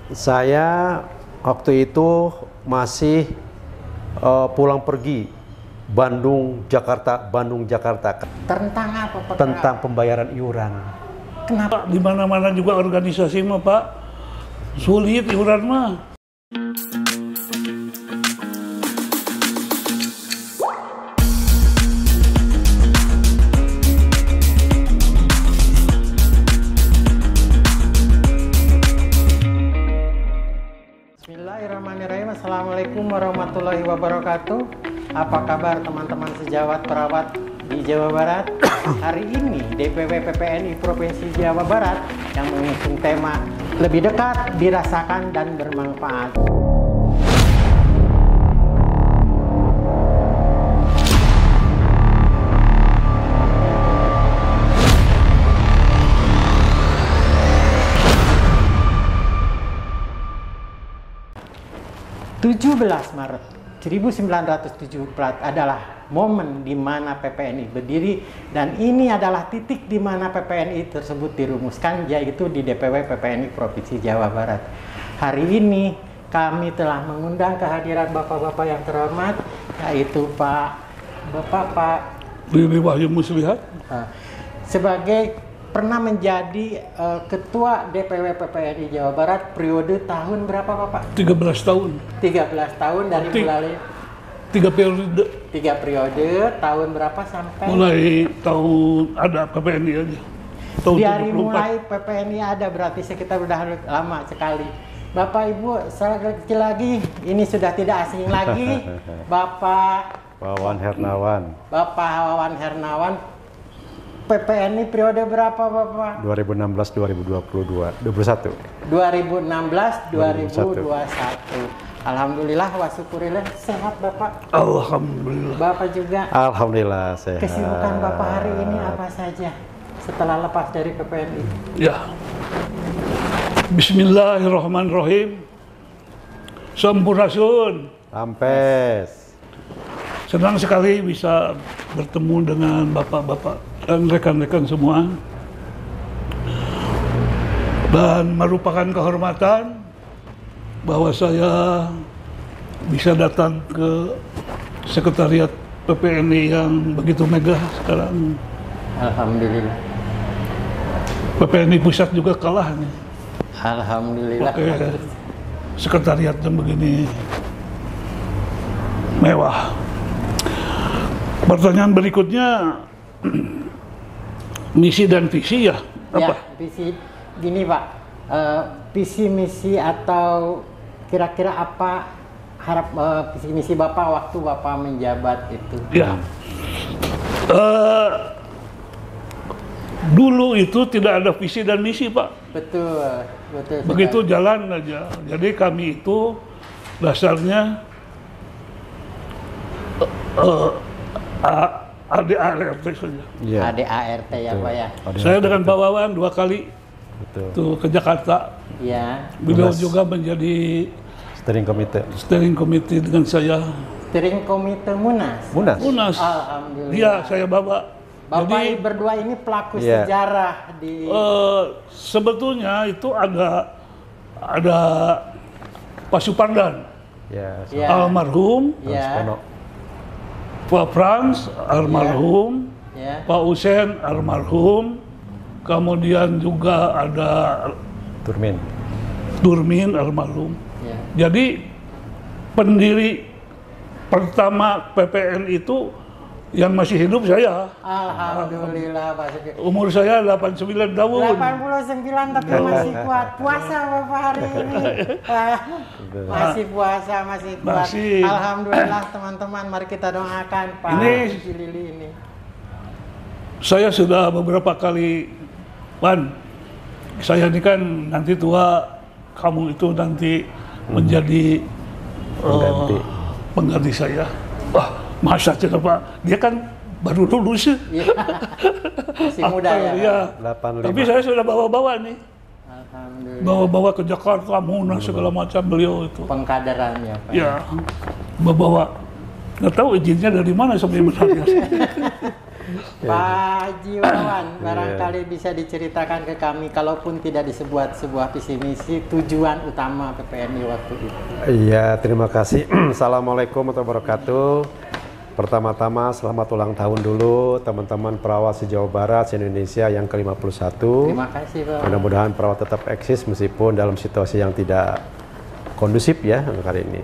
Saya waktu itu masih pulang pergi Bandung Jakarta. Tentang apa Pak? Tentang pembayaran iuran. Kenapa? Di mana-mana juga organisasi mah Pak sulit iuran mah. Bismillahirrahmanirrahim. Assalamualaikum warahmatullahi wabarakatuh. Apa kabar teman-teman sejawat perawat di Jawa Barat? Hari ini DPW PPNI Provinsi Jawa Barat yang mengusung tema lebih dekat, dirasakan, dan bermanfaat. Maret 1974 adalah momen di mana PPNI berdiri, dan ini adalah titik di mana PPNI tersebut dirumuskan, yaitu di DPW PPNI Provinsi Jawa Barat. Hari ini kami telah mengundang kehadiran bapak-bapak yang terhormat, yaitu Pak Riri Wahyu Muslihat sebagai pernah menjadi ketua DPW PPNI Jawa Barat periode tahun berapa Bapak? 13 tahun. 13 tahun dari mulai 3 periode. 3 periode, tahun berapa sampai? Mulai tahun ada PPNI aja. Tahun Dari 74. mulai PPNI ada, berarti sekitar udah lama sekali. Bapak Ibu, saya kecil lagi, ini sudah tidak asing lagi. Bapak Wawan Hernawan. Bapak Wawan Hernawan. PPNI periode berapa Bapak? 2016-2021. 2016-2021. Alhamdulillah wa syukurillah, sehat Bapak? Alhamdulillah. Bapak juga? Alhamdulillah sehat. Kesibukan Bapak hari ini apa saja setelah lepas dari PPNI? Ya. Bismillahirrahmanirrahim. Sampurasun. Ampes. Senang sekali bisa bertemu dengan bapak-bapak dan rekan-rekan semua. Dan merupakan kehormatan bahwa saya bisa datang ke sekretariat PPNI yang begitu megah sekarang. Alhamdulillah. PPNI pusat juga kalah nih. Alhamdulillah. Oke. Sekretariat yang begini mewah. Pertanyaan berikutnya, misi dan visi ya? Apa? Ya, visi gini Pak, visi misi atau kira-kira apa harap visi misi Bapak waktu Bapak menjabat itu? Ya, dulu itu tidak ada visi dan misi Pak. Betul, betul. Begitu jalan aja. Jadi kami itu dasarnya ADART saja. Iya. ADART ya Pak ya. Saya dengan Pak Wawan 2 kali Betul. tuh ke Jakarta. Ya. Beliau Munas. juga menjadi Steering committee dengan saya. Steering Komite Munas. Munas. Alhamdulillah. Iya, saya bawa. Bapak Jadi berdua ini pelaku Iya. sejarah di sebetulnya itu ada Pak Supardan, Ya. Ya. almarhum, Ya. Sono. Pak Frans almarhum, Ya. Pak Usen almarhum, kemudian juga ada Durmin almarhum. Ya. Jadi pendiri pertama PPN itu yang masih hidup saya. Alhamdulillah Pak Suki. Umur saya 89 tahun. 89 tapi masih kuat. Puasa Bapak hari ini. Masih puasa, masih kuat. Masih. Alhamdulillah teman-teman, mari kita doakan Pak Lili ini. Saya sudah beberapa kali, Wan, saya ini kan nanti tua, kamu itu nanti menjadi pengganti saya. Wah, masa sih Pak, dia kan baru lulus. Iya. Masih muda ya. Iya. 85. Tapi saya sudah bawa-bawa nih. Alhamdulillah. Bawa-bawa ke Jakarta, Munas, segala macam beliau itu. Pengkaderannya Pak. Ya, bawa. Nggak tahu izinnya dari mana sampai besarnya. Pak Haji Wawan, barangkali bisa diceritakan ke kami, kalaupun tidak disebut sebuah visi misi, tujuan utama PPNI waktu itu. Iya, terima kasih. Assalamualaikum warahmatullahi wabarakatuh. Pertama-tama selamat ulang tahun dulu teman-teman perawat se-Jawa Barat, se-Indonesia yang ke-51. Terima kasih, Pak. Mudah-mudahan perawat tetap eksis meskipun dalam situasi yang tidak kondusif ya kali ini.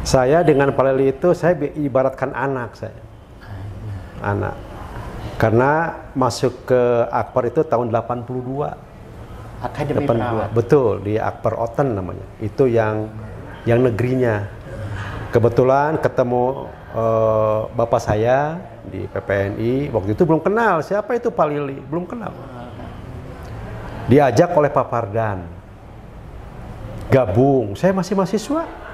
Saya dengan Pak Lili itu saya ibaratkan anak saya. Anak. Karena masuk ke Akper itu tahun 82. Akademi Perawat. Betul, di Akper Oten namanya. Itu yang negerinya. Kebetulan ketemu bapak saya di PPNI. Waktu itu belum kenal siapa itu Pak Lili, belum kenal. Diajak oleh Pak Pardan. Gabung, saya masih mahasiswa.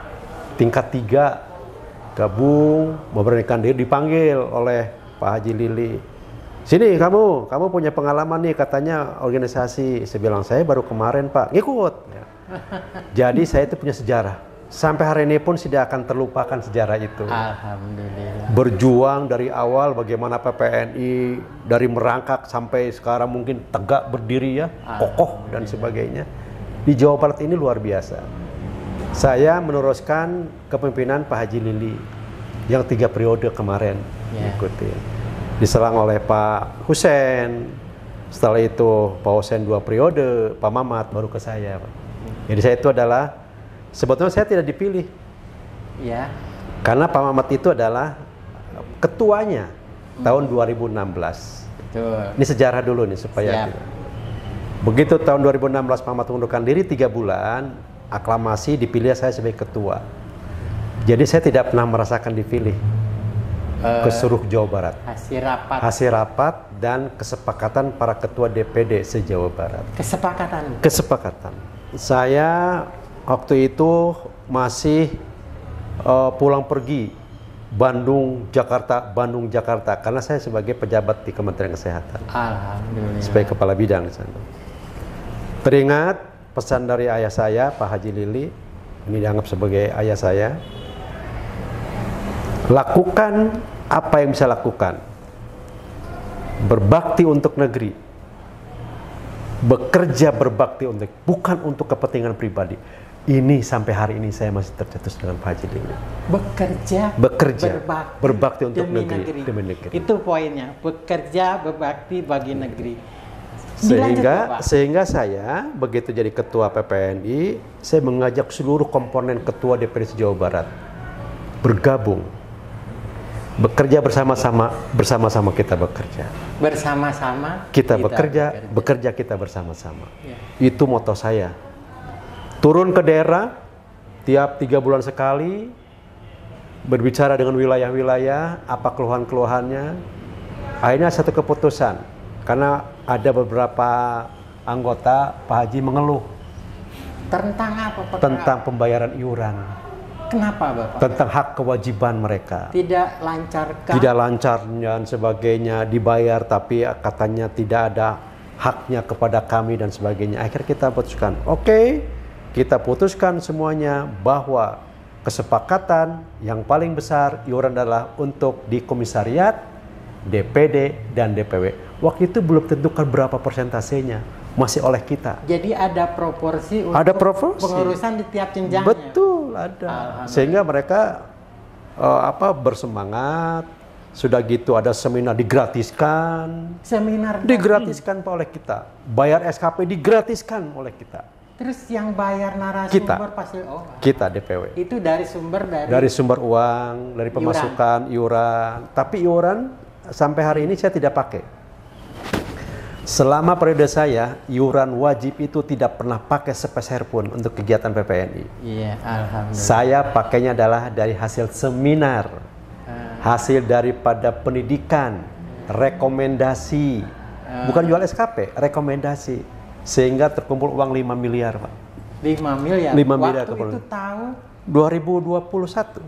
Tingkat 3 gabung, memberanikan diri, dipanggil oleh Pak Haji Lili. Sini kamu punya pengalaman nih katanya organisasi. Saya bilang saya baru kemarin Pak, ngikut. Ya. Jadi saya itu punya sejarah. Sampai hari ini pun tidak akan terlupakan sejarah itu. Alhamdulillah. Berjuang dari awal bagaimana PPNI dari merangkak sampai sekarang mungkin tegak berdiri ya, kokoh dan sebagainya. Di Jawa Barat ini luar biasa. Saya meneruskan kepemimpinan Pak Haji Lili yang 3 periode kemarin ikutin. Diselang oleh Pak Husein. Setelah itu Pak Husein 2 periode, Pak Mamat baru ke saya. Pak. Jadi saya itu adalah sebetulnya saya tidak dipilih. Ya. Karena Pak Mamat itu adalah ketuanya tahun 2016. Betul. Ini sejarah dulu nih supaya begitu tahun 2016 Pak Mamat mengundurkan diri 3 bulan. Aklamasi dipilih saya sebagai ketua. Jadi saya tidak pernah merasakan dipilih ke seluruh Jawa Barat. Hasil rapat dan kesepakatan para ketua DPD se-Jawa Barat. Kesepakatan. Saya waktu itu masih pulang pergi Bandung Jakarta karena saya sebagai pejabat di Kementerian Kesehatan. Alhamdulillah. Sebagai kepala bidang di sana. Teringat pesan dari ayah saya, Pak Haji Lili, ini dianggap sebagai ayah saya. Lakukan apa yang bisa lakukan. Berbakti untuk negeri. Bekerja berbakti untuk, bukan untuk kepentingan pribadi. Ini sampai hari ini saya masih tercetus dengan Pak Haji Lili. Bekerja berbakti untuk demi negeri. Itu poinnya. Bekerja berbakti bagi negeri. Sehingga saya begitu jadi ketua PPNI, saya mengajak seluruh komponen ketua DPD Jawa Barat bergabung, bekerja bersama-sama kita bekerja. Bersama-sama kita bekerja kita bersama-sama. Ya. Itu moto saya. Turun ke daerah tiap 3 bulan sekali, berbicara dengan wilayah-wilayah, apa keluhan-keluhannya. Akhirnya satu keputusan. Karena ada beberapa anggota Pak Haji mengeluh tentang apa? Tentang pembayaran iuran. Kenapa Bapak? Tentang hak kewajiban mereka. Tidak lancarkah? Tidak lancar dan sebagainya, dibayar tapi katanya tidak ada haknya kepada kami dan sebagainya. Akhirnya kita putuskan, oke, kita putuskan semuanya bahwa kesepakatan yang paling besar iuran adalah untuk di komisariat, DPD dan DPW. Waktu itu belum tentukan berapa persentasenya, masih oleh kita. Jadi ada proporsi untuk pengurusan di tiap jenjangnya. Betul, ada. Sehingga mereka bersemangat. Sudah gitu ada seminar digratiskan. Digratiskan oleh kita. Bayar SKP digratiskan oleh kita. Terus yang bayar narasumber pasti kita DPW. Itu dari sumber uang, dari pemasukan iuran. Tapi iuran sampai hari ini saya tidak pakai. Selama periode saya, iuran wajib itu tidak pernah pakai sepeser pun untuk kegiatan PPNI. Iya, alhamdulillah. Saya pakainya adalah dari hasil seminar, hasil daripada pendidikan, rekomendasi, bukan jual SKP, rekomendasi, sehingga terkumpul uang 5 miliar, Pak. 5 miliar. 5 miliar waktu itu tahun 2021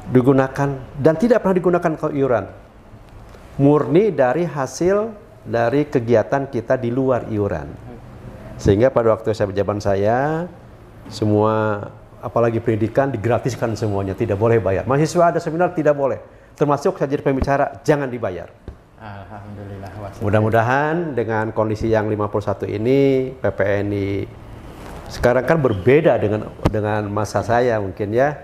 digunakan dan tidak pernah digunakan ke iuran. Murni dari hasil dari kegiatan kita di luar iuran. Sehingga pada waktu saya pejabat saya, semua apalagi pendidikan digratiskan semuanya, tidak boleh bayar. Mahasiswa ada seminar tidak boleh. termasuk saya jadi pembicara, jangan dibayar. Alhamdulillah. Mudah-mudahan dengan kondisi yang 51 ini, PPNI sekarang kan berbeda dengan masa saya mungkin ya.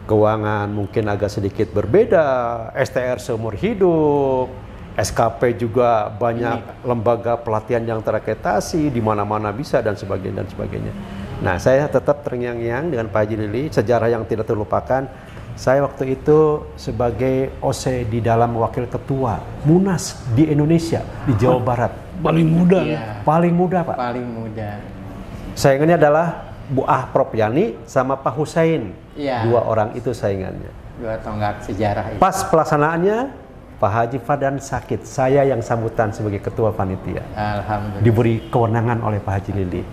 Keuangan mungkin agak sedikit berbeda, STR seumur hidup, SKP juga banyak lembaga pelatihan yang terakreditasi di mana-mana bisa dan sebagainya. Nah, saya tetap terngiang-ngiang dengan Pak Haji Lili, sejarah yang tidak terlupakan. Saya waktu itu sebagai OC di dalam wakil ketua Munas di Indonesia, di Jawa Barat. Paling muda. Iya. Paling muda, Pak. Paling muda. Saingannya adalah Bu Prof Yani sama Pak Husain. Iya. Dua orang itu saingannya. Dua tonggak sejarah itu. Pas pelaksanaannya, Pak Haji Fadan sakit. Saya yang sambutan sebagai ketua panitia. Alhamdulillah. Diberi kewenangan oleh Pak Haji Lili.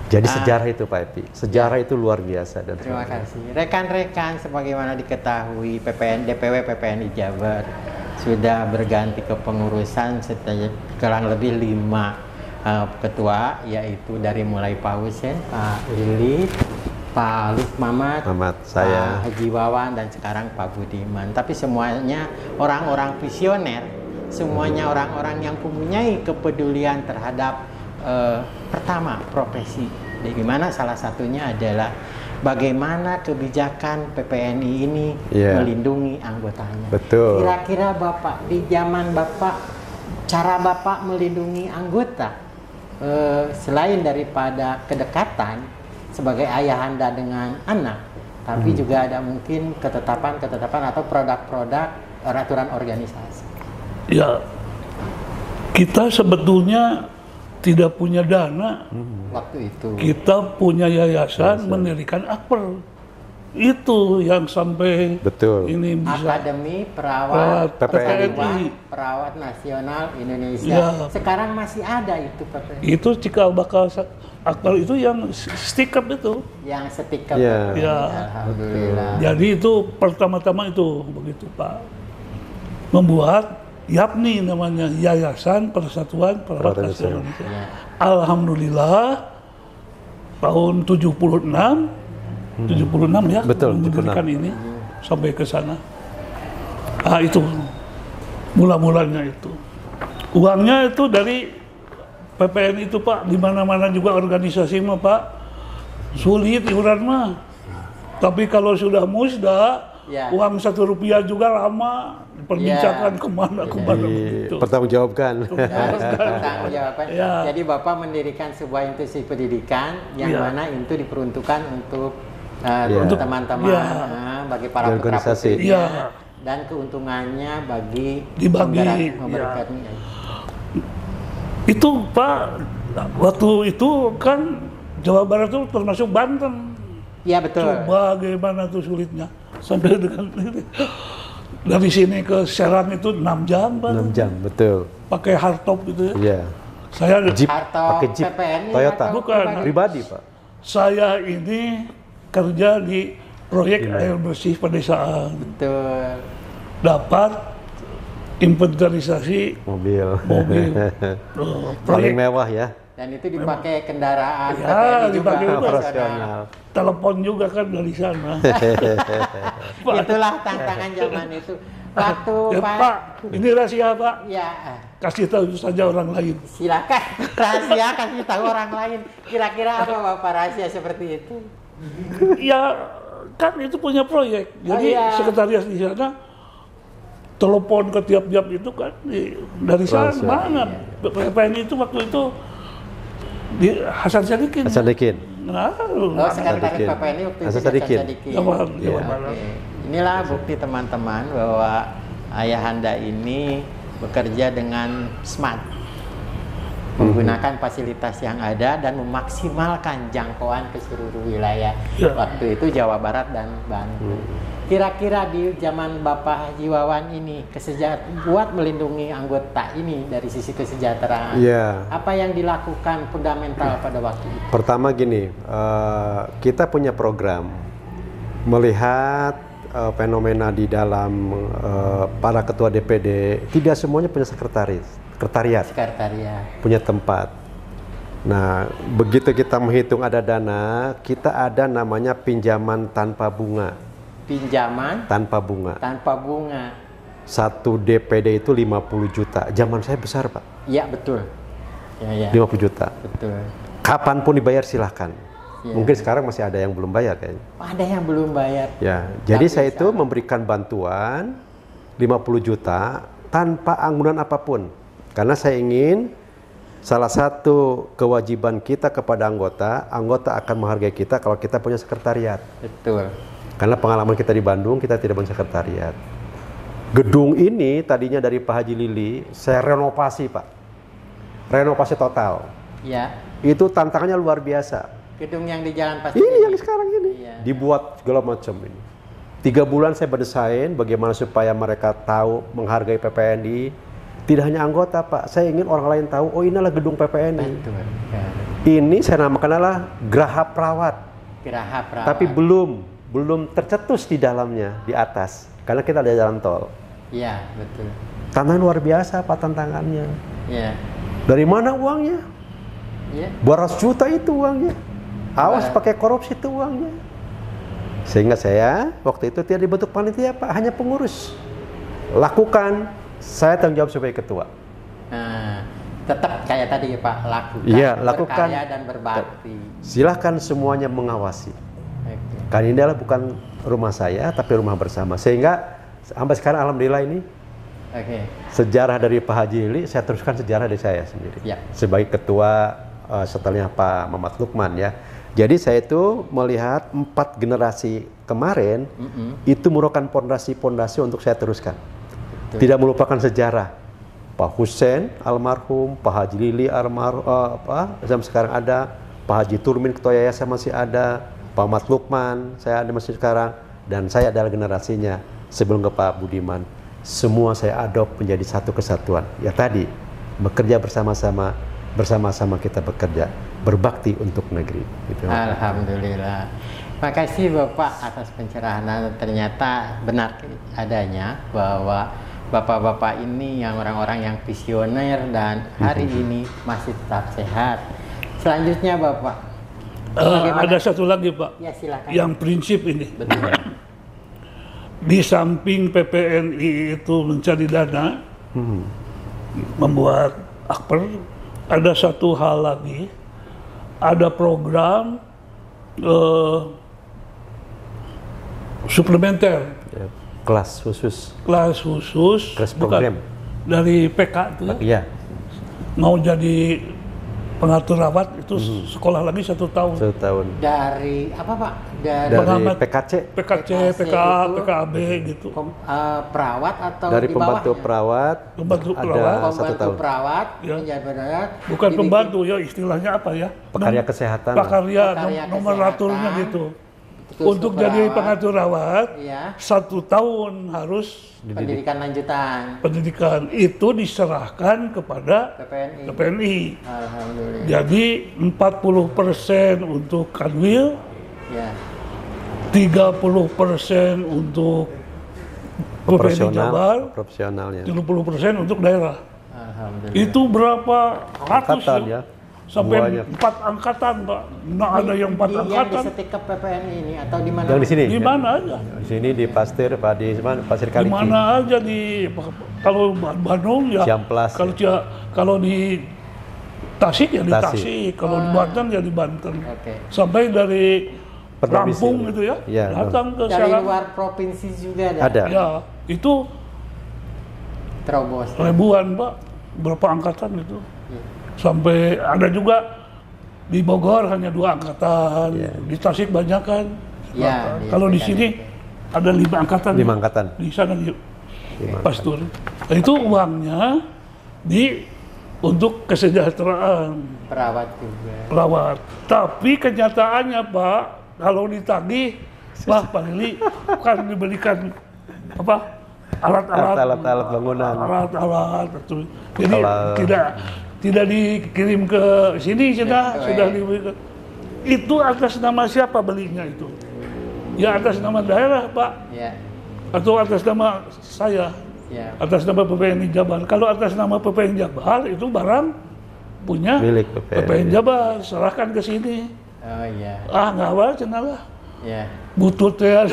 Jadi sejarah itu Pak Epi, sejarah itu luar biasa. Dan Terima kasih. Rekan-rekan, sebagaimana diketahui DPW PPNI Jabar sudah berganti kepengurusan kurang lebih 5 ketua, yaitu dari mulai Pak Husain, Pak Lili, Pak Luk Mamat, saya, Pak Haji Wawan, dan sekarang Pak Budiman. Tapi semuanya orang-orang visioner, semuanya orang-orang yang mempunyai kepedulian terhadap pertama profesi, di mana salah satunya adalah bagaimana kebijakan PPNI ini melindungi anggotanya. Betul. Kira-kira Bapak di zaman Bapak, cara Bapak melindungi anggota selain daripada kedekatan sebagai ayahanda dengan anak, tapi juga ada mungkin ketetapan atau produk-produk aturan organisasi. Ya, kita sebetulnya tidak punya dana. Waktu itu Kita punya yayasan mendirikan Akper. Itu yang sampai ini bisa. Akademi Perawat PPNI. Perawat Nasional Indonesia. Ya. Sekarang masih ada itu PPNI. Itu cikal bakal Akper itu yang stikap itu. Yang setika. Ya. Alhamdulillah. Jadi itu pertama-tama itu begitu Pak. Membuat YAPNI namanya, Yayasan Persatuan Perawat Nasional Indonesia. Ya. Alhamdulillah tahun 76 ya, betul, mendirikan ini sampai ke sana. Itu mula-mulanya itu. Uangnya itu dari PPN itu Pak, di mana-mana juga organisasi mah Pak sulit iuran mah. Tapi kalau sudah musda, uang Rp1 juga lama diperbincangkan kemana begitu. Pertanggungjawabkan. Pertanggungjawaban. Jadi Bapak mendirikan sebuah institusi pendidikan yang mana itu diperuntukkan untuk teman-teman, bagi para putra putrinya, dan keuntungannya bagi dibagi. Itu Pak, waktu itu kan Jawa Barat itu termasuk Banten. Iya betul. Coba bagaimana tuh sulitnya sampai dengan dari sini ke Serang itu 6 jam Pak. 6 jam, betul. Pakai hardtop gitu ya. Iya. Saya Jeep, pakai Jeep PPNI Toyota. Bukan Pribadi Pak. Saya ini kerja di proyek air bersih pedesaan. Betul. Dapat inventarisasi mobil. Proyek mewah ya. Dan itu dipakai kendaraan ya, juga operasional. Telepon juga kan dari sana. Itulah tantangan zaman itu. Waktu Pak, ini rahasia Pak. Ya. Kasih tahu saja orang lain. Silakan, rahasia kasih tahu orang lain. Kira-kira apa Bapak rahasia seperti itu? Ya, kan itu punya proyek. Jadi sekretariat di sana telepon ke tiap-tiap itu kan dari sana banget. PPNI itu waktu itu di Hasan Sadikin. Sekretaris PPNI waktu itu Hasan Sadikin. Inilah bukti teman-teman bahwa ayahanda ini bekerja dengan smart, menggunakan fasilitas yang ada dan memaksimalkan jangkauan ke seluruh wilayah. Waktu itu Jawa Barat dan Banten. Kira-kira di zaman Bapak Haji Wawan ini buat melindungi anggota ini dari sisi kesejahteraan, apa yang dilakukan fundamental pada waktu itu? Pertama gini, kita punya program melihat fenomena di dalam para ketua DPD, tidak semuanya punya sekretariat, punya tempat. Nah, begitu kita menghitung ada dana, kita ada namanya pinjaman tanpa bunga. pinjaman tanpa bunga. tanpa bunga. Satu DPD itu 50 juta. Zaman saya besar, Pak. Iya, betul. Ya, 50 juta. betul. Kapanpun dibayar silahkan. Ya. Mungkin sekarang masih ada yang belum bayar kayaknya. Ada yang belum bayar. Ya, jadi Tapi saya itu memberikan bantuan 50 juta tanpa anggunan apapun. Karena saya ingin salah satu kewajiban kita kepada anggota akan menghargai kita kalau kita punya sekretariat. Betul. Karena pengalaman kita di Bandung, kita tidak punya sekretariat. Gedung ini tadinya dari Pak Haji Lili, saya renovasi, Pak. Renovasi total. Ya. Itu tantangannya luar biasa. Gedung yang di Jalan Pasir Ini yang sekarang ini. Iya. Dibuat segala macam ini. 3 bulan saya berdesain bagaimana supaya mereka tahu menghargai PPNI. Tidak hanya anggota, Pak. Saya ingin orang lain tahu, oh inilah gedung PPNI. Betul. Ya. Ini saya namakan adalah Geraha Perawat. Geraha Perawat. Tapi belum tercetus di dalamnya, di atas. Karena kita ada jalan tol. Iya, betul. Tantangan luar biasa, Pak, tantangannya. Iya. Dari mana uangnya? Iya. 200 juta itu uangnya. Awas pakai korupsi itu uangnya. Sehingga saya waktu itu tidak dibentuk panitia, Pak, hanya pengurus. Lakukan, saya tanggung jawab sebagai ketua. Nah, tetap kayak tadi ya Pak, lakukan. Iya, lakukan. Berkarya dan berbakti. Silahkan semuanya mengawasi. Oke. Karena ini adalah bukan rumah saya, tapi rumah bersama. Sehingga sampai sekarang alhamdulillah ini Oke. sejarah dari Pak Haji Lili, saya teruskan sejarah dari saya sendiri. Ya. Sebagai ketua setelahnya Pak Mamat Lukman ya. Jadi saya itu melihat 4 generasi kemarin itu merupakan pondasi-pondasi untuk saya teruskan. Betul. Tidak melupakan sejarah. Pak Hussein almarhum, Pak Haji Lili almarhum, sampai sekarang ada, Pak Haji Turmin ketua yayasan masih ada, Pak Mamat Lukman saya ada masih sekarang, dan saya adalah generasinya sebelum ke Pak Budiman. Semua saya adopt menjadi satu kesatuan. Ya tadi bekerja bersama-sama kita bekerja, berbakti untuk negeri. Gitu. Alhamdulillah. Makasih Bapak atas pencerahan. Ternyata benar adanya bahwa Bapak-bapak ini yang orang-orang yang visioner dan hari ini masih tetap sehat. Selanjutnya Bapak. Ada satu lagi Pak. Ya silakan. Yang prinsip ini. Betul. Di samping PPNI itu mencari dana, membuat akper, ada satu hal lagi, ada program suplementer, kelas khusus, kelas program dari PK itu ya, iya. Mau jadi pengatur rawat itu sekolah lagi 1 tahun. 1 tahun. Dari apa Pak? Dari pengamat PKC, PKAB gitu. Perawat atau dari di pembantu bawahnya? perawat, Pembantu ada perawat. 1 Pembantu tahun. perawat, Ya. menjadi perawat. Bukan pembantu ya, istilahnya apa ya? Pekarya kesehatan. Pekarya Pekarya nomeraturnya kesehatan. gitu. Terus Untuk ke jadi perawat. pengatur rawat, Iya. 1 tahun harus Pendidikan lanjutan pendidikan itu diserahkan kepada PPNI. PPNI. Alhamdulillah. Jadi 40% untuk Kanwil, Ya. 30% untuk PPNI Jabar, profesionalnya. 30% untuk daerah. Alhamdulillah. Itu berapa ratus Angkatan ya? ya. Sampai Banyak. 4 angkatan, Pak. Nah, ada yang 4 Yang angkatan. di setikap PPNI ini atau di mana? Yang di sini. Di mana aja? Di sini di Pastir, Pak, di mana? Pasir Di Kaliki. mana aja kalau Bandung ya. Ciamplas. Kalau di Tasik ya di Tasik. Tasik, kalau di Banten ya di Banten. Oke. Sampai dari Provinsi. Lampung gitu ya, Iya, datang ke Dari Serang. luar provinsi juga Ada. Ya, itu terobos. ribuan Pak, berapa angkatan itu. Iya. Sampai ada juga di Bogor hanya 2 angkatan, Iya. di Tasik banyak kan. Ya, Kalau di sini ada 5 angkatan. 5 angkatan. Di sana di 5 Pastur. Nah, itu uangnya untuk kesejahteraan Perawat juga. perawat. Tapi kenyataannya Pak, kalau ditagih, Pak Lili kan diberikan apa? Alat-alat bangunan. Alat-alat itu. Jadi Kalau- tidak dikirim ke sini sudah diberikan. Itu atas nama siapa belinya itu? Ya atas nama daerah Pak, Ya. atau atas nama saya, Ya. atas nama PPNI Jabar. Kalau atas nama PPNI Jabar itu barang punya Milik PPNI. PPNI Jabar, serahkan ke sini. Oh iya. Ah nggak apa, cenah lah. Ya. butut ya.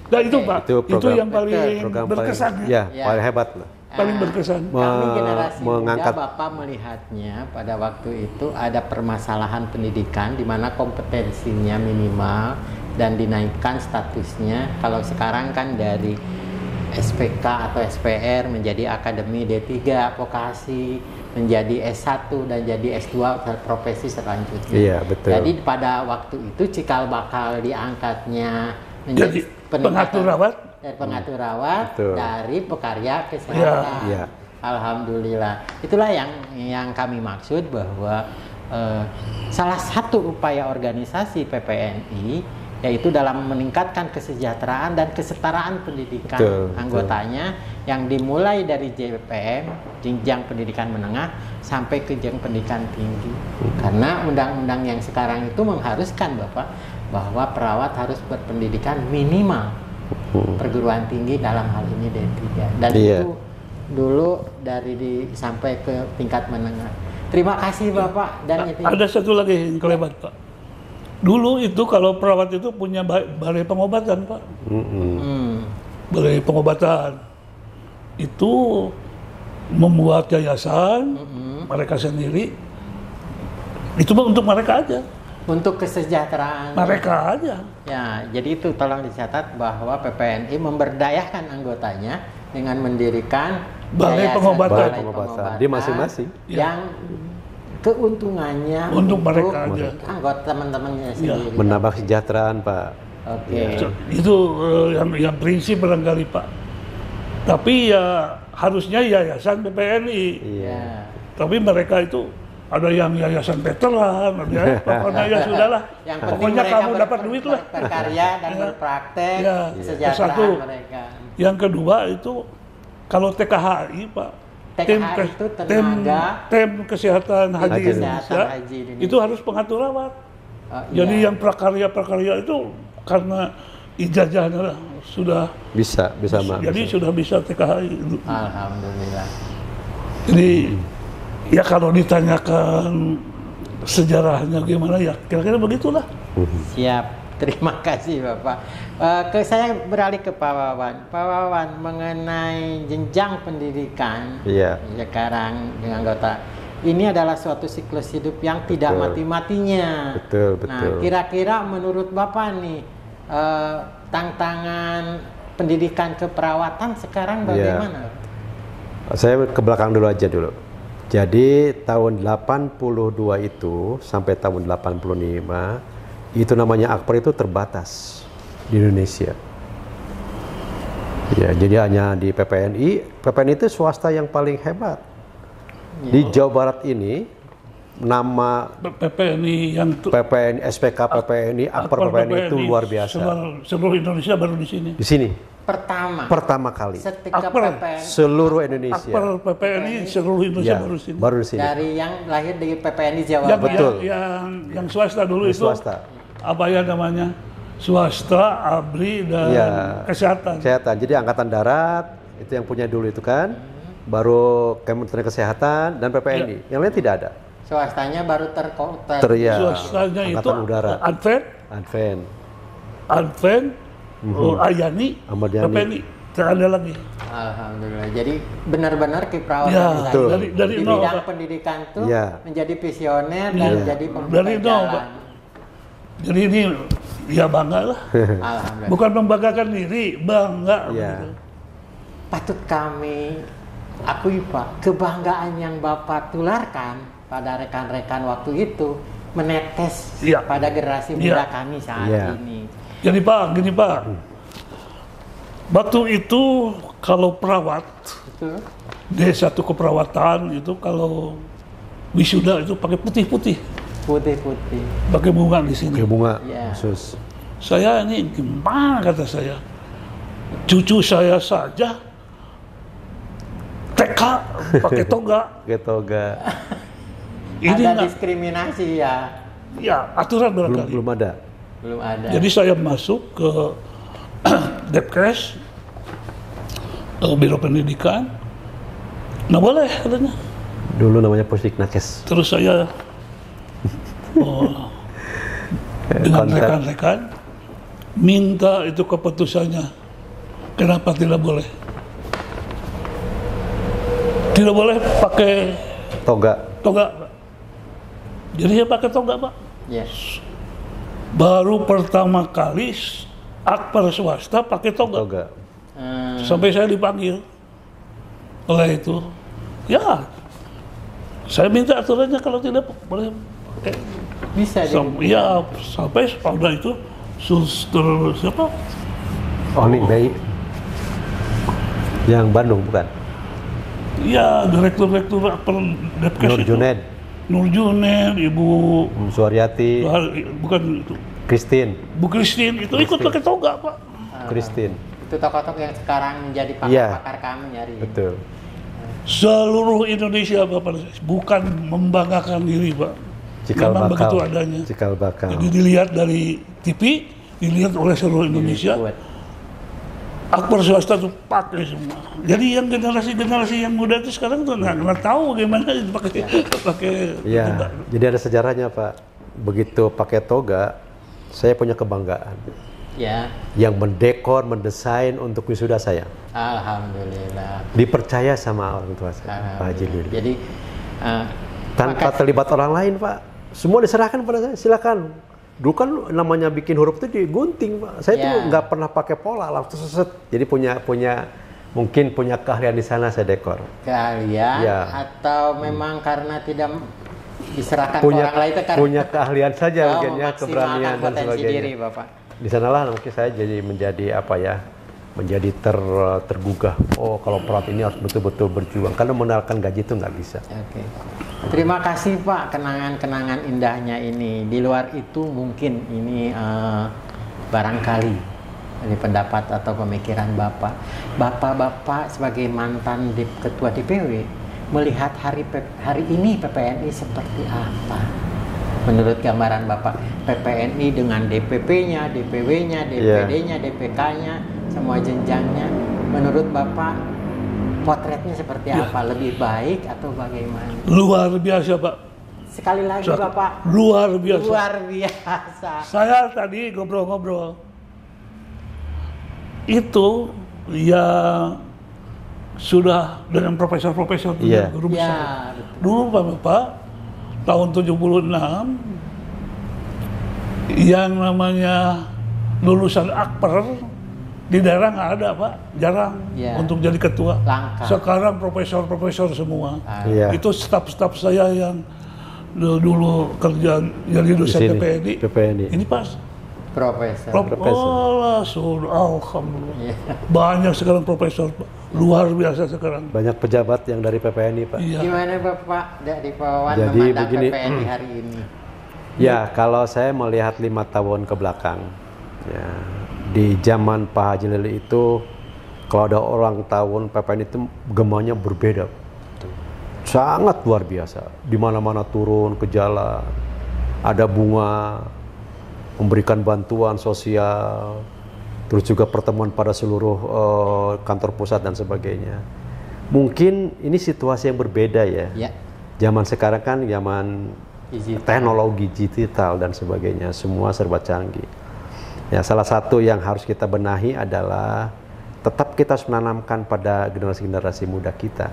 Nah itu Pak, itu yang paling program berkesan paling, ya. ya, paling hebat lah. Paling berkesan. Kami generasi mengangkat- muda, Bapak melihatnya pada waktu itu ada permasalahan pendidikan di mana kompetensinya minimal dan dinaikkan statusnya. Kalau sekarang kan dari SPK atau SPR menjadi akademi D3 vokasi, menjadi S1 dan jadi S2 profesi selanjutnya. Iya, betul. Jadi pada waktu itu cikal bakal diangkatnya menjadi Jadi pengatur rawat. dari pengatur rawat, Betul. dari pekarya kesehatan. Ya. Alhamdulillah. Itulah yang kami maksud bahwa salah satu upaya organisasi PPNI yaitu dalam meningkatkan kesejahteraan dan kesetaraan pendidikan Betul, anggotanya yang dimulai dari JPM, jenjang pendidikan menengah, sampai ke jenjang pendidikan tinggi. Karena undang-undang yang sekarang itu mengharuskan Bapak bahwa perawat harus berpendidikan minimal perguruan tinggi, dalam hal ini D3. Dan Iya. itu dulu sampai ke tingkat menengah. Terima kasih Bapak. Dan itu Ada satu lagi yang kelewat Pak. Dulu itu kalau perawat itu punya balai pengobatan Pak. Balai pengobatan itu membuat yayasan mereka sendiri. Itu untuk mereka aja. untuk kesejahteraan Mereka aja. ya, jadi itu tolong dicatat bahwa PPNI memberdayakan anggotanya dengan mendirikan Balai yayasan pengobatan. Balai pengobatan di masing-masing. yang keuntungannya Untuk mereka aja. anggota teman-temannya sendiri. Menambah kesejahteraan, Pak. Oke. Itu yang prinsip barangkali Pak. Tapi ya harusnya yayasan PPNI. Iya. Ya. Tapi mereka itu ada yang yayasan veteran, ada ya, pokoknya ya sudahlah. Yang penting Pokoknya mereka kamu dapat duit lah. berkarya dan berpraktek Ya. kesejahteraan Satu. mereka. Yang kedua itu kalau TKHI Pak, TKHI itu tenaga tim kesehatan haji Haji Indonesia, Haji Indonesia. itu harus pengatur rawat. Oh, Jadi iya. yang prakarya itu karena ijazahnya sudah, Bisa Mak. jadi sudah bisa TKHI. Alhamdulillah. Jadi ya kalau ditanyakan sejarahnya gimana ya kira-kira begitulah. Siap, terima kasih Bapak. Saya beralih ke Pak Wawan. Pak Wawan, mengenai jenjang pendidikan Iya. sekarang dengan anggota, ini adalah suatu siklus hidup yang tidak Betul. mati-matinya. Betul, Nah, betul. kira-kira menurut Bapak nih, tantangan pendidikan keperawatan sekarang bagaimana? Saya ke belakang dulu aja dulu. Jadi tahun 82 itu sampai tahun 85 itu namanya Akper itu terbatas di Indonesia. Ya, jadi hanya di PPNI. PPNI itu swasta yang paling hebat. Di Jawa Barat ini nama PPNI yang PPNI, SPK PPNI, Akper PPNI itu luar biasa. Seluruh Indonesia baru di sini. Di sini Pertama kali setika Akper. PPN seluruh Indonesia. Akper PPNI seluruh Indonesia Ya, baru di sini. baru di sini. dari yang lahir di PPNI Jawa Yang, Barat. Betul. yang swasta dulu Di itu swasta. apa ya namanya? Swasta, ABRI dan Ya. kesehatan. Kesehatan. Jadi Angkatan Darat itu yang punya dulu itu kan, baru Kementerian Kesehatan dan PPNI. Yang lain tidak ada. Swastanya baru Ya, Swastanya itu Angkatan Udara, Advent, Ayani, Ahmad Yani. PPNI, tidak ada lagi. Alhamdulillah. Jadi benar-benar kiprauan Ya, betul. dari di nol, bidang Pak. pendidikan tuh Ya. menjadi visioner dan Ya. menjadi pembuka Dari nol, jalan. Pak. Jadi ini ya bangga lah. Alhamdulillah. Bukan membanggakan diri, bangga. Ya. begitu. Patut kami akui Pak, kebanggaan yang Bapak tularkan pada rekan-rekan waktu itu menetes Ya. pada generasi muda Ya. kami saat Ya. ini. Jadi Pak, gini Pak. Waktu itu kalau perawat, Betul. D1 keperawatan itu kalau wisuda itu pakai putih-putih, Putih-putih. pakai bunga di sini. Ke bunga Ya. khusus. Saya ini gimana kata saya, cucu saya saja TK pakai toga. Getoga. Ini Ada nggak, diskriminasi ya. ya aturan belum barangkali. belum ada. Belum ada. Jadi saya masuk ke Depkes, Biro Pendidikan, nggak boleh katanya. Dulu namanya Pusdiknakes. Terus saya oh, dengan kontak. rekan-rekan, minta itu keputusannya. Kenapa tidak boleh? Tidak boleh pakai Toga. toga, Pak. Jadi saya pakai toga, Pak. Ya. Baru pertama kali akper swasta pakai toga. Toga. Sampai saya dipanggil oleh itu. Ya, saya minta aturannya kalau tidak boleh pakai. Bisa Ya, sampai pada itu suster siapa? Oni Bayi. Yang Bandung bukan? Ya, direktur akper Depkes Nur itu. Junaid, Nur Junaid, Ibu Suaryati, bukan itu. Christine, Bu Christine itu ikut pakai toga, Pak. Christine. Itu tokoh-tokoh yang sekarang jadi Iya. pakar-pakar kami nyari. Betul. Seluruh Indonesia, Bapak, bukan membanggakan diri, Pak. Cikal Memang bakal. begitu adanya. Cikal bakal. Jadi dilihat dari TV, dilihat oleh seluruh Indonesia. Buat. Akper swasta tuh pakai semua. Jadi yang generasi yang muda itu sekarang tuh nggak tahu bagaimana pakai toga. Iya. Jadi ada sejarahnya Pak. Begitu pakai toga, saya punya kebanggaan. Ya. Yang mendekor, mendesain untuk wisuda saya. Alhamdulillah. Dipercaya sama orang tua saya, Pak Haji Lili. Jadi Tanpa terlibat orang lain, Pak. Semua diserahkan pada saya. Silakan. Dulu kan namanya bikin huruf itu digunting, Pak. Saya tuh nggak pernah pakai pola, langsung seset. Jadi mungkin punya keahlian di sana saya dekor. Keahlian Ya. atau memang karena tidak diserahkan ke Punya orang lain itu karena keahlian saja mungkin ya, memaksimalkan keberanian dan potensi sebagainya. diri, Bapak. Di sanalah mungkin saya menjadi apa ya? Menjadi tergugah. Oh, kalau perawat ini harus betul-betul berjuang karena mendapatkan gaji itu nggak bisa. Oke. Terima kasih Pak, kenangan-kenangan indahnya ini. Di luar itu mungkin ini barangkali dari pendapat atau pemikiran Bapak. Bapak-bapak sebagai mantan ketua DPW melihat hari ini PPNI seperti apa? Menurut gambaran Bapak, PPNI dengan DPP-nya, DPW-nya, DPD-nya, DPK-nya, semua jenjangnya, menurut Bapak potretnya seperti apa? Lebih baik atau bagaimana? Luar biasa, Pak. Sekali lagi Bapak. Luar biasa. Luar biasa. Saya tadi ngobrol-ngobrol. Itu ya sudah dengan profesor-profesor guru besar. Dulu Bapak tahun 76 yang namanya lulusan akper di daerah nggak ada, Pak, jarang untuk jadi ketua. Langka. Sekarang profesor-profesor semua. Iya. Itu staf-staf saya yang dulu kerja jadi dosen PPNI. Ini pas Profesor. sudah alhamdulillah. Banyak sekarang profesor, Pak. Luar biasa sekarang. Banyak pejabat yang dari PPNI, Pak. Iya. Gimana Bapak dari Pawan Jadi memandang begini, PPNI hari ini? Ya, kalau saya melihat 5 tahun ke belakang, ya, di zaman Pak Haji Lili itu, kalau ada orang tahun PPNI itu gemanya berbeda, sangat luar biasa. Di mana-mana turun ke jalan, ada bunga, memberikan bantuan sosial, terus juga pertemuan pada seluruh kantor pusat dan sebagainya. Mungkin ini situasi yang berbeda ya. Zaman sekarang kan zaman teknologi digital dan sebagainya, semua serba canggih. Ya, salah satu yang harus kita benahi adalah tetap kita harus menanamkan pada generasi-generasi muda kita.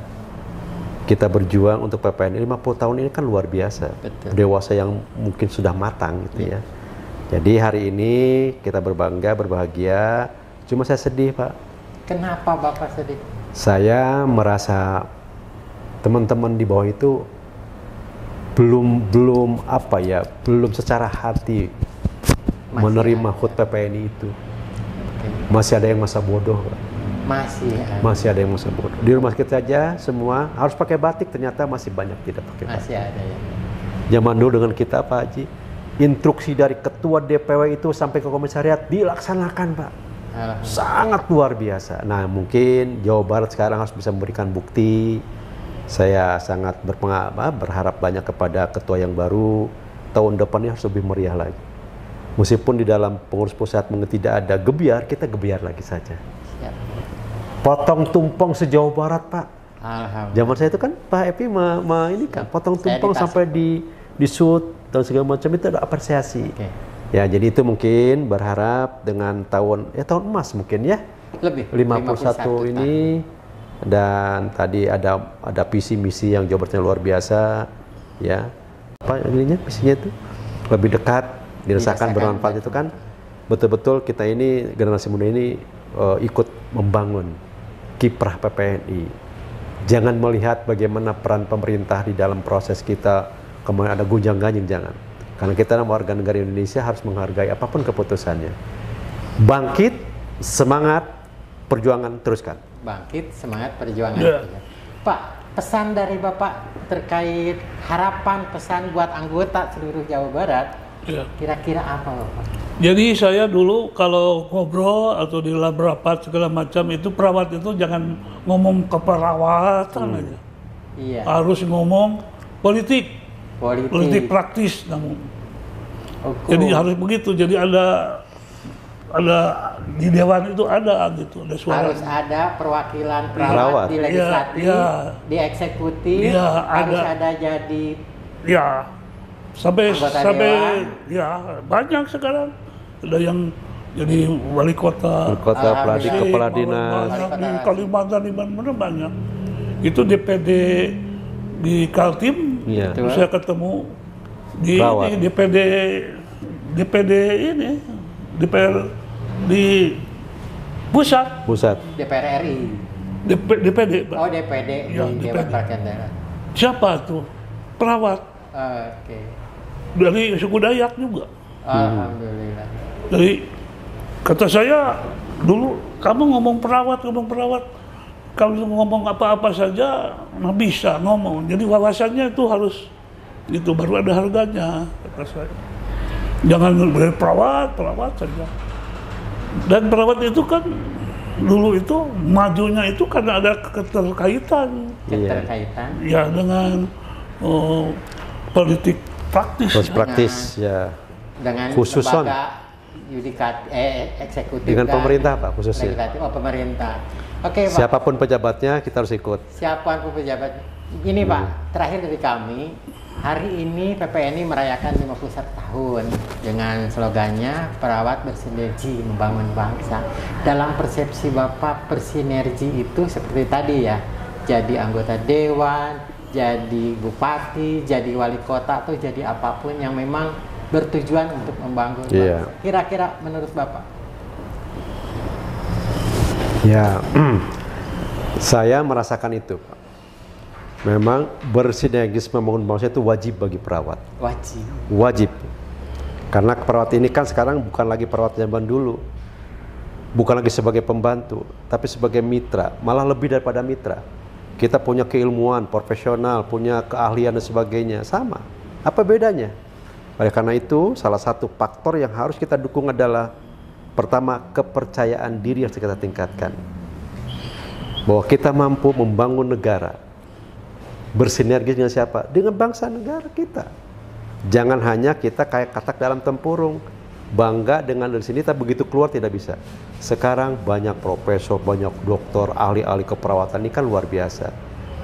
Kita berjuang untuk PPNI 50 tahun ini kan luar biasa. Betul. Dewasa yang mungkin sudah matang gitu ya. Jadi hari ini kita berbangga, berbahagia. Cuma saya sedih, Pak. Kenapa Bapak sedih? Saya merasa teman-teman di bawah itu belum secara hati menerima HUT PPNI itu. Masih ada yang masa bodoh, Pak. Masih ada yang masa bodoh. Di rumah kita aja semua harus pakai batik, ternyata masih banyak tidak pakai batik. Masih ada ya. Zaman dulu dengan kita, Pak Haji, instruksi dari ketua DPW itu sampai ke komisariat dilaksanakan, Pak. Sangat luar biasa. Nah, mungkin Jawa Barat sekarang harus bisa memberikan bukti. Saya sangat berharap banyak kepada ketua yang baru. Tahun depannya harus lebih meriah lagi. Meskipun di dalam pengurus pusat mungkin tidak ada gebiar, kita gebiar lagi saja. Potong tumpeng se-Jawa Barat, Pak. Zaman saya itu kan Pak Epi ini kan potong tumpeng sampai di shoot dan segala macam, itu ada apresiasi. Ya, jadi itu mungkin berharap dengan tahun emas mungkin ya. Lebih 51 ini, dan tadi ada visi misi yang Jawa Barat luar biasa ya. Apa ininya visinya itu? Lebih dekat, dirasakan bermanfaat itu kan. Betul-betul kita ini generasi muda ini ikut membangun kiprah PPNI. Jangan melihat bagaimana peran pemerintah di dalam proses kita, kemudian ada gunjang-ganjing, jangan. Karena kita warga negara Indonesia harus menghargai apapun keputusannya. Bangkit, semangat, perjuangan teruskan. Bangkit, semangat, perjuangan. Pak, pesan dari Bapak terkait harapan pesan buat anggota seluruh Jawa Barat, kira-kira apa Bapak? Jadi saya dulu kalau ngobrol atau di dalam rapat segala macam itu perawat itu jangan ngomong keperawatan aja. Iya. Harus ngomong politik praktis namun. Jadi harus begitu. Jadi ada di dewan itu ada gitu, ada suara. Harus ada perwakilan perawat di legislatif, di eksekutif, harus ada jadi. Ya. Sampai banyak sekarang. Ada yang jadi wali kota, kepala dinas di Kalimantan, di mana banyak. Itu DPD di Kaltim, saya ketemu di DPD ini, DPR di pusat. DPR RI. DPD. Oh, DPD ya, di Dewan Perwakilan Daerah. Siapa tuh? Perawat. Oke. Dari suku Dayak juga. Alhamdulillah. Jadi kata saya dulu, kamu ngomong perawat, kamu ngomong apa-apa saja nggak bisa ngomong. Jadi wawasannya itu harus itu baru ada harganya, kata saya. Jangan beri perawat saja. Dan perawat itu kan dulu itu majunya itu karena ada keterkaitan. Ya dengan politik praktis ya. Dengan khususon eksekutif dengan pemerintah Pak khususnya. Pemerintah. Oke Pak. Siapapun pejabatnya kita harus ikut. Siapapun pejabat. Ini Pak, terakhir dari kami. Hari ini PPNI merayakan 51 tahun dengan slogannya perawat bersinergi membangun bangsa. Dalam persepsi Bapak, bersinergi itu seperti tadi ya. Jadi anggota dewan, jadi bupati, jadi wali kota atau jadi apapun yang memang bertujuan untuk membangun bangsa. Kira-kira menurut Bapak? Ya, saya merasakan itu, Pak. Memang bersinergis membangun bangsa itu wajib bagi perawat. Wajib. Karena perawat ini kan sekarang bukan lagi perawat zaman dulu. Bukan lagi sebagai pembantu, tapi sebagai mitra, malah lebih daripada mitra. Kita punya keilmuan, profesional, punya keahlian dan sebagainya, sama. Apa bedanya? Oleh karena itu, salah satu faktor yang harus kita dukung adalah pertama, kepercayaan diri yang kita tingkatkan. Bahwa kita mampu membangun negara. Bersinergi dengan siapa? Dengan bangsa negara kita. Jangan hanya kita kayak katak dalam tempurung. Bangga dengan dari sini, tapi begitu keluar tidak bisa. Sekarang banyak profesor, banyak dokter, ahli-ahli keperawatan, ini kan luar biasa.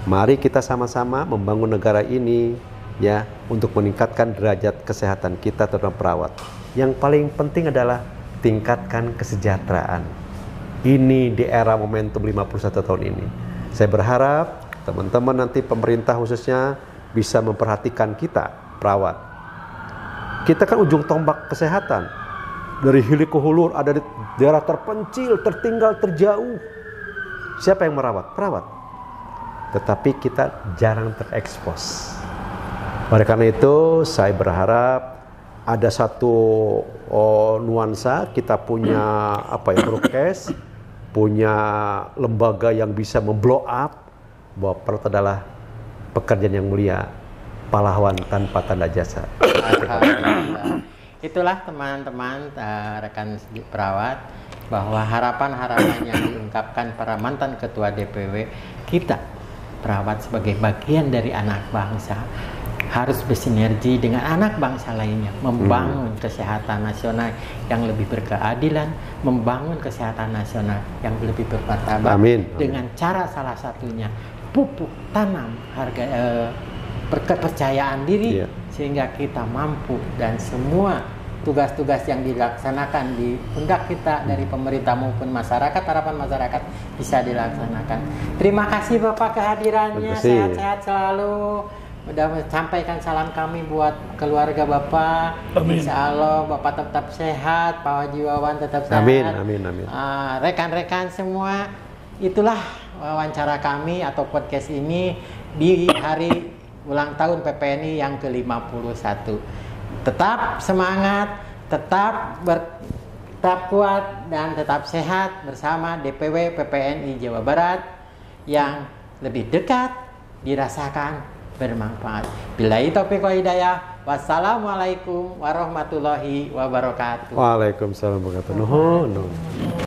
Mari kita sama-sama membangun negara ini, ya, untuk meningkatkan derajat kesehatan kita terutama perawat. Yang paling penting adalah tingkatkan kesejahteraan. Ini di era momentum 51 tahun ini. Saya berharap teman-teman nanti pemerintah khususnya bisa memperhatikan kita, perawat. Kita kan ujung tombak kesehatan. Dari hilir ke hulur, ada di daerah terpencil, tertinggal, terjauh. Siapa yang merawat? Perawat. Tetapi kita jarang terekspos. Oleh karena itu, saya berharap ada satu nuansa, kita punya prokes, punya lembaga yang bisa memblow up bahwa perawat adalah pekerjaan yang mulia, pahlawan tanpa tanda jasa. Itulah teman-teman rekan perawat, bahwa harapan-harapan yang diungkapkan para mantan ketua DPW kita perawat sebagai bagian dari anak bangsa harus bersinergi dengan anak bangsa lainnya, membangun kesehatan nasional yang lebih berkeadilan, membangun kesehatan nasional yang lebih bermartabat. Dengan cara salah satunya pupuk tanam kepercayaan diri, sehingga kita mampu dan semua tugas-tugas yang dilaksanakan di pundak kita dari pemerintah maupun masyarakat, harapan masyarakat bisa dilaksanakan. Terima kasih Bapak kehadirannya, sehat-sehat selalu. Udah sampaikan salam kami buat keluarga Bapak. Amin. Insya Allah Bapak tetap sehat, Pak Haji Wawan tetap sehat. Amin, amin, amin. Rekan-rekan semua, itulah wawancara kami atau podcast ini di hari ulang tahun PPNI yang ke-51. Tetap semangat, tetap kuat dan tetap sehat bersama DPW PPNI Jawa Barat yang lebih dekat, dirasakan, bermanfaat. Billahi taufiq wal hidayah. Wassalamualaikum warahmatullahi wabarakatuh. Waalaikumsalam warahmatullahi wabarakatuh.